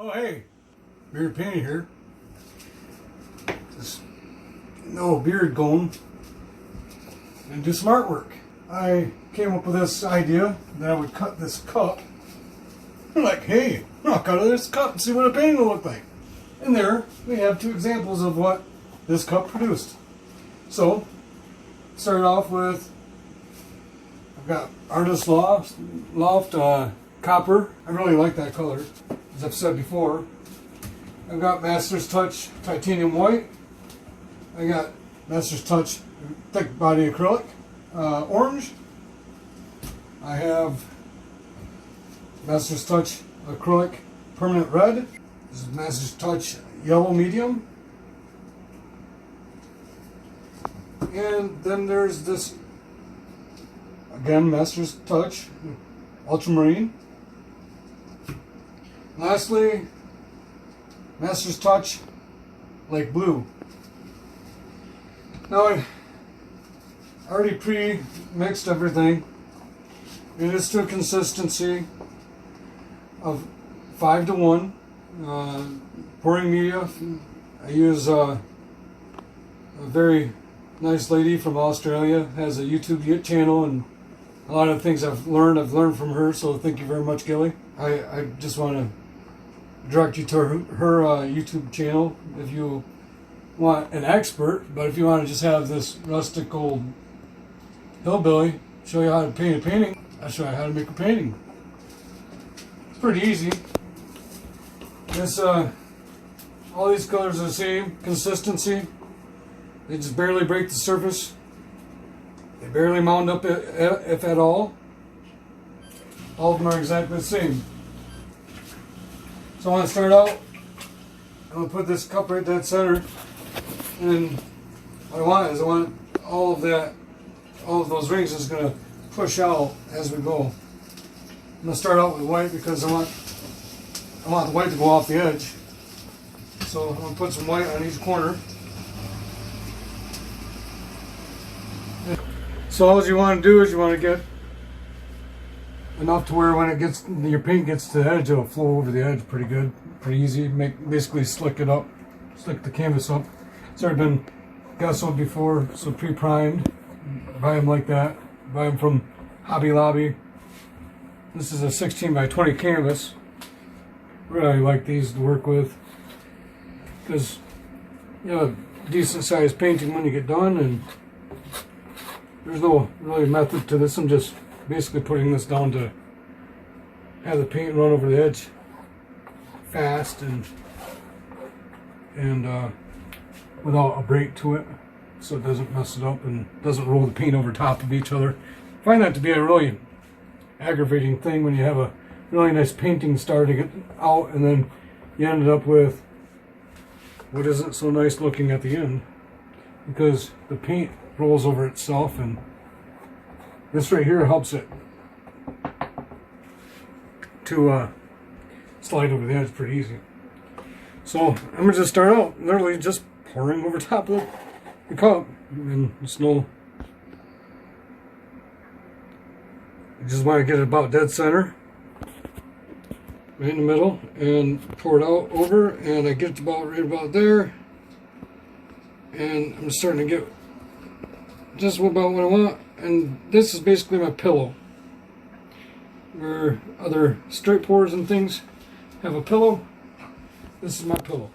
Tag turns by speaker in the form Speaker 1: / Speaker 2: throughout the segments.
Speaker 1: Oh hey, Beard Painting here. Just no beard going and do some artwork. I came up with this idea that I would cut this cup. I'm like, hey, I'll cut this cup and see what a painting will look like. And there we have two examples of what this cup produced. So, start off with, I've got Artist Loft Copper. I really like that color, as I've said before. I've got Master's Touch Titanium White. I got Master's Touch Thick Body Acrylic Orange. I have Master's Touch Acrylic Permanent Red. This is Master's Touch Yellow Medium. And then there's this, again, Master's Touch Ultramarine. Lastly, Master's Touch Lake Blue. Now I already pre-mixed everything. It is to a consistency of 5:1. Pouring media, I use a very nice lady from Australia, has a YouTube channel, and a lot of things I've learned from her, so thank you very much, Gilly. I just want to direct you to her YouTube channel if you want an expert, but if you want to just have this rustic old hillbilly show you how to paint a painting, I'll show you how to make a painting. It's pretty easy. This, all these colors are the same consistency. They just barely break the surface. They barely mound up if at all. All of them are exactly the same. So I want to start out, I'm going to put this cup right dead center, and what I want is all of those rings is going to push out as we go. I'm going to start out with white because I want the white to go off the edge. So I'm going to put some white on each corner. So all you want to do is you want to get enough to where when your paint gets to the edge, it'll flow over the edge pretty good, pretty easy. Basically slick the canvas up. It's already been gessoed before, so pre-primed. Buy them like that. Buy them from Hobby Lobby. This is a 16 by 20 canvas. Really like these to work with because you have a decent sized painting when you get done, and there's no really method to this. I'm just basically putting this down to have the paint run over the edge fast and without a break to it, so it doesn't mess it up and doesn't roll the paint over top of each other. I find that to be a really aggravating thing when you have a really nice painting starting out and then you ended up with what isn't so nice looking at the end because the paint rolls over itself, and this right here helps it to slide over the edge pretty easy. So I'm going to just start out literally just pouring over top of the cup, and it's no, I just want to get it about dead center, right in the middle, and pour it out over, and I get it right about there, and I'm starting to get just about what I want. And this is basically my pillow, where other straight pours and things have a pillow. This is my pillow.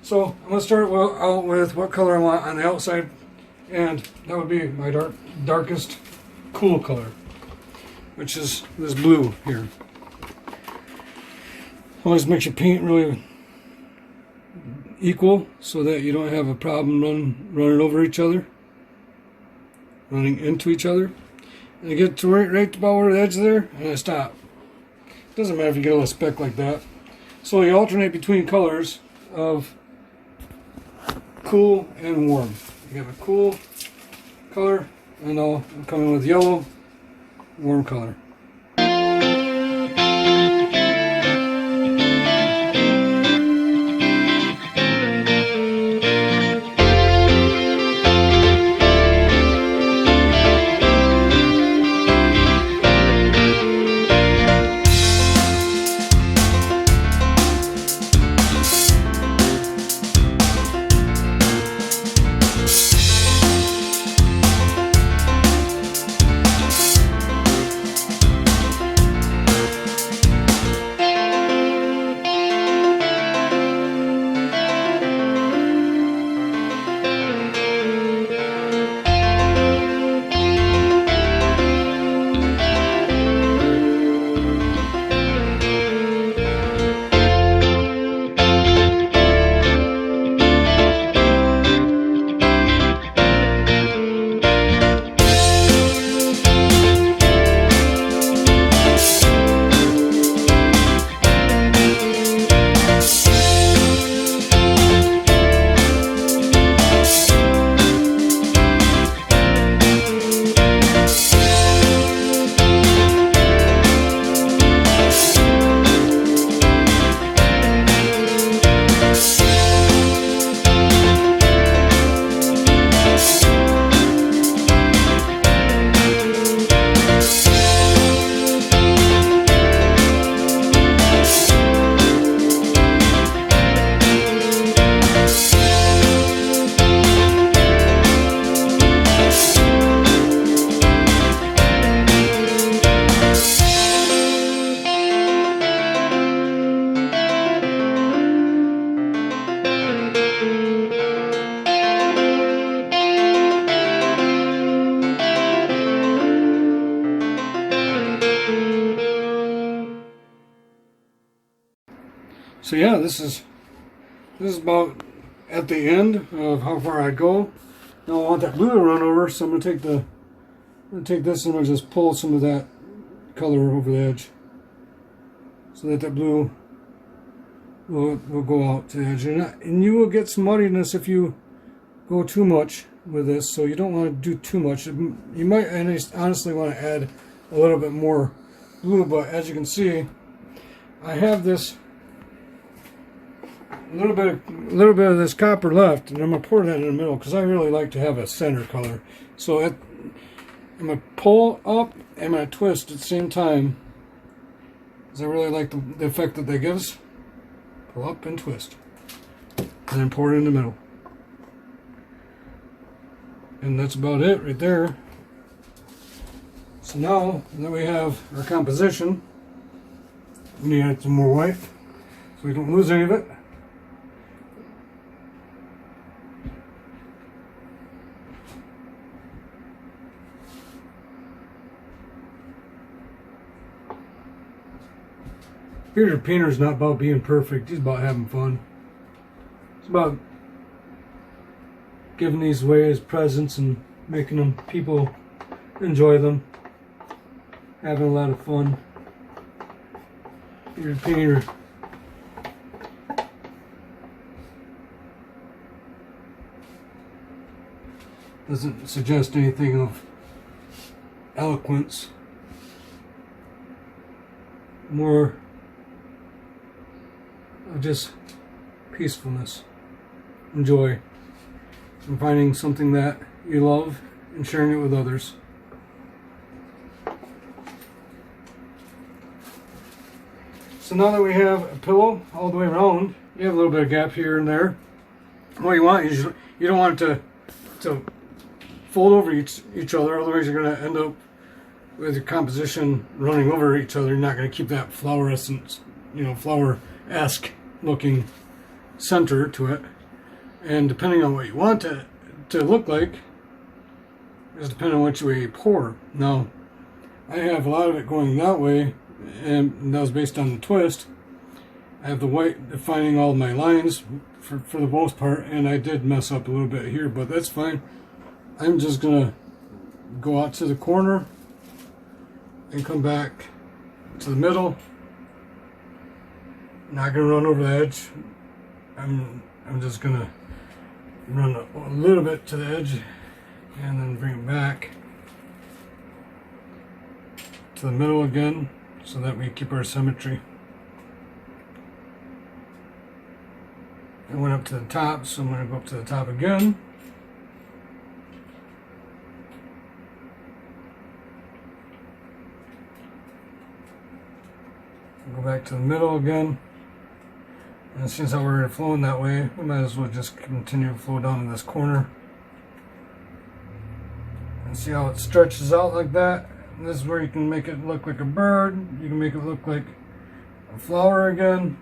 Speaker 1: So I'm going to start out with what color I want on the outside, and that would be my darkest cool color, which is this blue here. Always makes your paint really equal so that you don't have a problem running over each other, running into each other. And I get to right about where the edge is there, and I stop. Doesn't matter if you get a little speck like that. So you alternate between colors of cool and warm. You have a cool color, and now I'm coming with yellow, warm color. So yeah, this is about at the end of how far I go. Now I want that blue to run over, so I'm gonna take this and I'll just pull some of that color over the edge, so that that blue will go out to the edge, and you will get some muddiness if you go too much with this. So you don't want to do too much. You might honestly want to add a little bit more blue, but as you can see, I have this a little bit of this copper left, and I'm gonna pour that in the middle because I really like to have a center color. So I'm gonna pull up and I'm gonna twist at the same time, because I really like the effect that that gives. Pull up and twist, and then pour it in the middle, and that's about it right there. So now that we have our composition, we need to add some more white so we don't lose any of it. Peter Painter's not about being perfect, he's about having fun. It's about giving these away as presents and making them, people enjoy them, having a lot of fun. Peter Painter doesn't suggest anything of eloquence, more of just peacefulness and joy, and finding something that you love and sharing it with others. So now that we have a pillow all the way around, you have a little bit of gap here and there. What you want is you don't want it to fold over each other, otherwise you're going to end up with your composition running over each other. You're not going to keep that flower-esque looking center to it. And depending on what you want it to look like is depending on which way you pour. Now, I have a lot of it going that way, and that was based on the twist. I have the white defining all my lines for the most part, and I did mess up a little bit here, but that's fine. I'm just gonna go out to the corner and come back to the middle. Not gonna run over the edge. I'm just gonna run a little bit to the edge and then bring it back to the middle again, so that we keep our symmetry. I went up to the top, so I'm going to go up to the top again. Go back to the middle again. And since how we're flowing that way, we might as well just continue to flow down to this corner. And see how it stretches out like that. And this is where you can make it look like a bird. You can make it look like a flower again.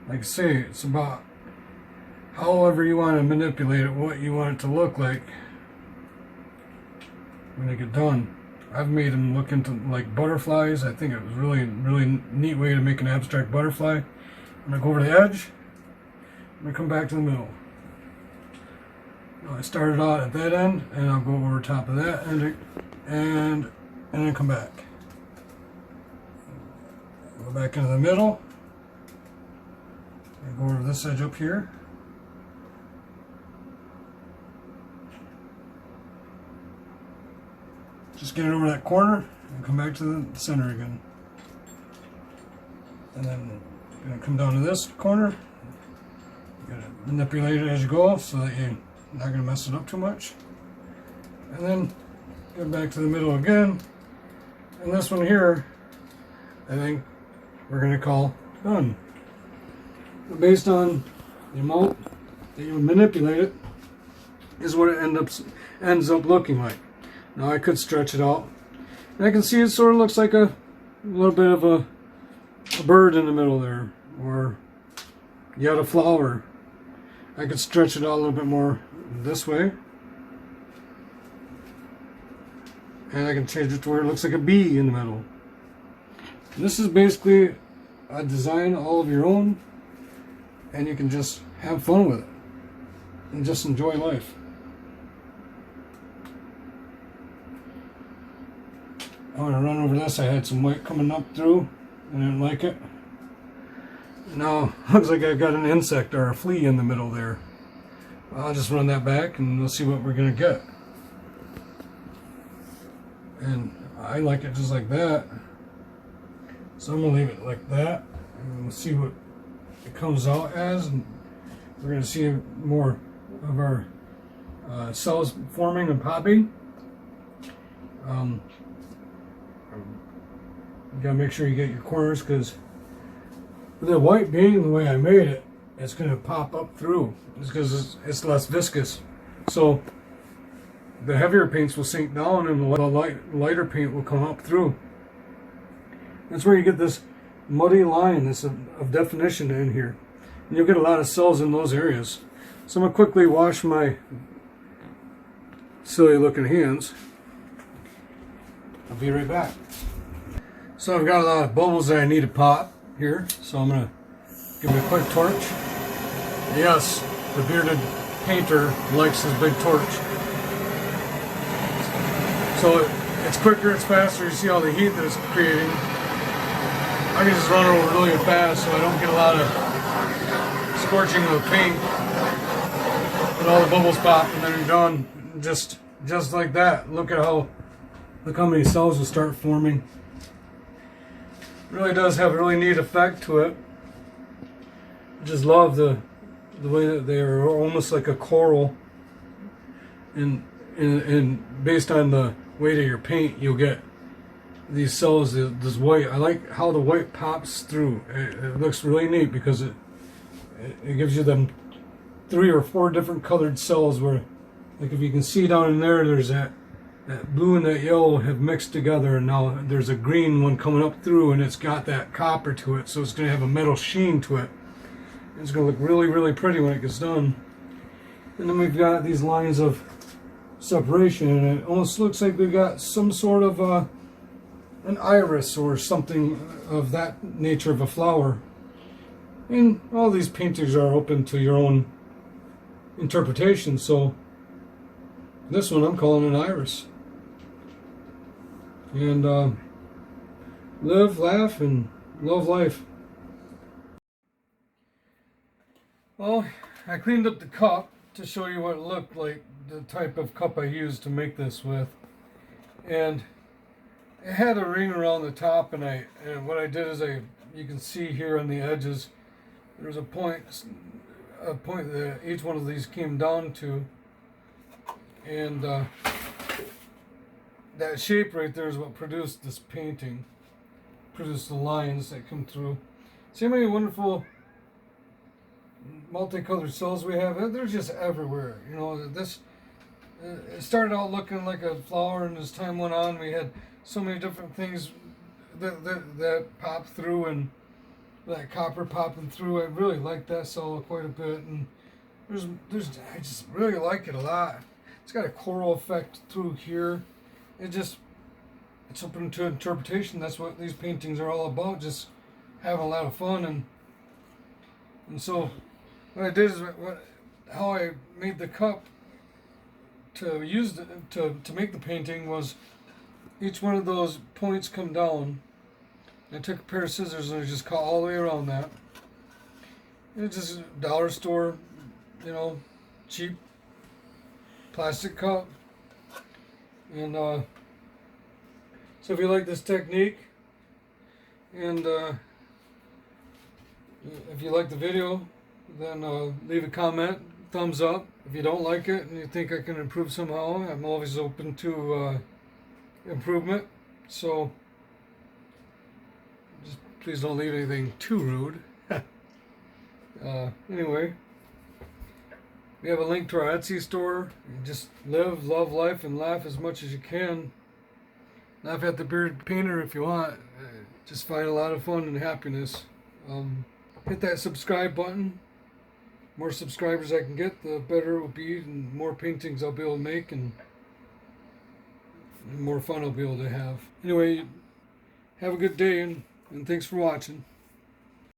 Speaker 1: Like I say, it's about however you want to manipulate it, what you want it to look like when they get done. I've made them look into like butterflies. I think it was really neat way to make an abstract butterfly. I'm going to go over the edge. I'm going to come back to the middle. Now I started out at that end, and I'll go over top of that end, and then come back. Go back into the middle. And go over this edge up here. Just get it over that corner and come back to the center again. And then you're going to come down to this corner. You're going to manipulate it as you go so that you're not going to mess it up too much. And then get back to the middle again. And this one here, I think we're going to call done. But based on the amount that you manipulate it, is what it ends up looking like. Now I could stretch it out, and I can see it sort of looks like a little bit of a bird in the middle there, or yet a flower. I could stretch it out a little bit more this way, and I can change it to where it looks like a bee in the middle. This is basically a design all of your own. and you can just have fun with it and just enjoy life. I want to run over this. I had some white coming up through. I didn't like it. Now, looks like I've got an insect or a flea in the middle there. I'll just run that back and we'll see what we're going to get. And I like it just like that. So I'm going to leave it like that. And we'll see what it comes out as. And we're going to see more of our cells forming and popping. You got to make sure you get your corners, because with the white being the way I made it, it's going to pop up through. It's because it's less viscous. So the heavier paints will sink down and the lighter paint will come up through. That's where you get this muddy line of definition in here. And you'll get a lot of cells in those areas. So I'm going to quickly wash my silly looking hands. I'll be right back. So I've got a lot of bubbles that I need to pop here. So I'm going to give it a quick torch. Yes, the bearded painter likes his big torch. So it's quicker, it's faster. You see all the heat that it's creating. I can just run it over really fast so I don't get a lot of scorching of paint. And all the bubbles pop and then you're done. Just like that. Look how many cells will start forming. It really does have a really neat effect to it. I just love the way that they are almost like a coral. And based on the weight of your paint, you'll get these cells, this white. I like how the white pops through. It looks really neat because it gives you them 3 or 4 different colored cells where, like if you can see down in there, there's that blue and that yellow have mixed together, and now there's a green one coming up through, and it's got that copper to it, so it's going to have a metal sheen to it. It's going to look really, really pretty when it gets done. And then we've got these lines of separation, and it almost looks like we've got some sort of an iris or something of that nature of a flower. And all these paintings are open to your own interpretation, so this one I'm calling an iris. And live, laugh, and love life. Well, I cleaned up the cup to show you what it looked like, the type of cup I used to make this with. And it had a ring around the top, and what I did is you can see here on the edges, there's a point that each one of these came down to. And that shape right there is what produced this painting, produced the lines that come through. See how many wonderful multicolored cells we have? They're just everywhere. You know, it started out looking like a flower, and as time went on, we had so many different things that popped through, and that copper popping through. I really like that cell quite a bit, and I just really like it a lot. It's got a coral effect through here. It's open to interpretation. That's what these paintings are all about, just having a lot of fun. And so what I did is how I made the cup to make the painting was each one of those points come down. I took a pair of scissors and I just cut all the way around that. It's just a dollar store, cheap plastic cup. And so if you like this technique, and if you like the video, then leave a comment, thumbs up. If you don't like it and you think I can improve somehow, I'm always open to improvement. So just please don't leave anything too rude. Anyway, we have a link to our Etsy store. Just live, love life, and laugh as much as you can. Laugh at the bearded painter if you want. Just find a lot of fun and happiness. Hit that subscribe button. More subscribers I can get, the better it will be, and more paintings I'll be able to make, and more fun I'll be able to have. Anyway, have a good day, and thanks for watching.